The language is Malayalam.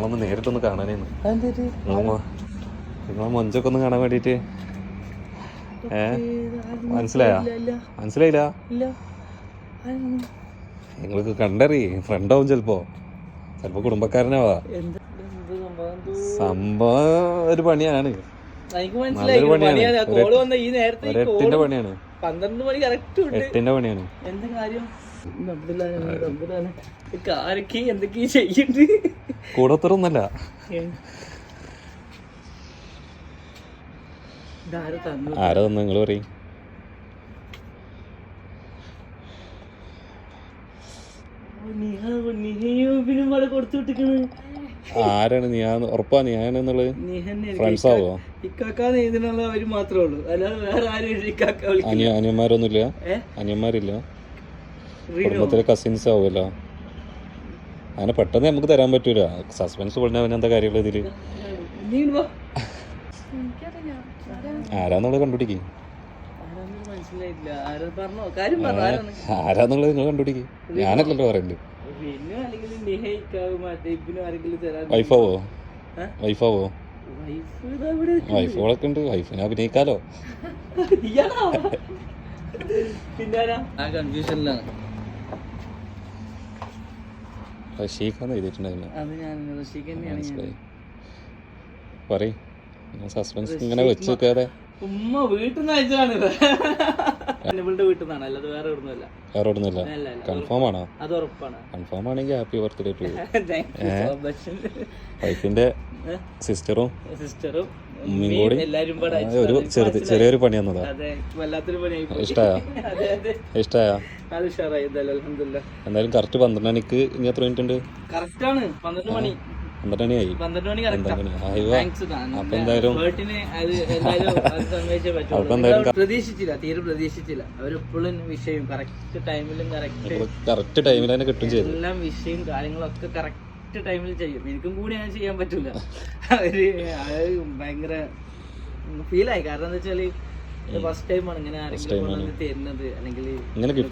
നിങ്ങളൊന്ന് നേരിട്ടൊന്ന് കാണാനേന്ന്. നിങ്ങളെ മൊഞ്ചൊക്കെ ഒന്ന് കാണാൻ വേണ്ടിട്ട്. മനസ്സിലായില്ല? നിങ്ങൾക്ക് കണ്ടറി ഫ്രണ്ടാവും ചിലപ്പോ കുടുംബക്കാരനാവാ. സംഭവം ഒരു പണിയാണ്, നല്ലൊരു പണിയാണ്. ഒരെട്ടിന്റെ പണിയാണ്, 12 മണി കറക്റ്റ് 8ന്റെ പണിയാണ്. എന്താ കാര്യം? എന്തൊക്കെയാ ചെയ്യണ്ട്? കൂടത്തറൊന്നല്ല. ആരാ തന്നു നിങ്ങള് പറയും? ആരാണ് ഞാൻ? ഉറപ്പാ ഞാനെന്നുള്ളത്? ഫ്രണ്ട്സ് ആവോ? അവര് മാത്രമേ ഉള്ളൂ, അല്ലാതെ വേറെ ആരും. അനിയന്മാരൊന്നുമില്ല? അനിയന്മാരില്ല? കുടുംബത്തിലെ കസിൻസ് ആവുമല്ലോ. അങ്ങനെ പെട്ടെന്ന് നമുക്ക് തരാൻ പറ്റൂല. സസ്പെൻസ് പറഞ്ഞാൽ അവനെന്താ കാര്യമുള്ള ഇതില്? ആരാന്നുള്ളത് കണ്ടുപിടിക്ക്. ആരാന്നുള്ളത് നിങ്ങൾ കണ്ടുപിടിക്ക്. ഞാനല്ലല്ലോ പറയണ്ട്. വൈഫാവോ? വൈഫുകളൊക്കെ ഉണ്ട്, വൈഫിനെ അഭിനയിക്കാലോ. റഷീഖാന്ന് എഴുതിയിട്ടുണ്ടായില്ല. പറയ്, സസ്പെൻസ് ഇങ്ങനെ വെച്ച് വെക്കാതെ. ഉമ്മ വീട്ടിൽ നിന്ന് അയച്ചതാണ്, വീട്ടിൽ നിന്നാണ്, അല്ലാതെ വേറെ എവിടുന്നല്ല. കൺഫേം ആണോ? അത് ഉറപ്പാണ്. കൺഫേം ആണെങ്കിൽ ഹാപ്പി ബർത്ത്ഡേ ടു യു. വൈഫിന്റെ സിസ്റ്ററും ഉമ്മയും കൂടി ഒരു ചെറിയൊരു പണി തന്നതാ. ഇഷ്ടായോ? എന്തായാലും കറക്റ്റ് 12 മണിക്ക്. ഇനി എത്ര മിനിറ്റ് ഉണ്ട്? 12 മണിയായി. അപ്പൊ എന്തായാലും പ്രതീക്ഷിച്ചില്ല. അവരെപ്പോഴും വിഷയം കറക്റ്റ് ടൈമിൽ തന്നെ കിട്ടും ചെയ്തു. എല്ലാം വിഷയം കാര്യങ്ങളൊക്കെ കറക്റ്റ് ടൈമിൽ ചെയ്യും. എനിക്കും കൂടി അങ്ങനെ ചെയ്യാൻ പറ്റൂല. അവര് ഭയങ്കര ഫീലായി. കാരണം എന്താ വെച്ചാല് ഫസ്റ്റ് ടൈമാണ് ഇങ്ങനെ ആരെങ്കിലും തരുന്നത്, അല്ലെങ്കിൽ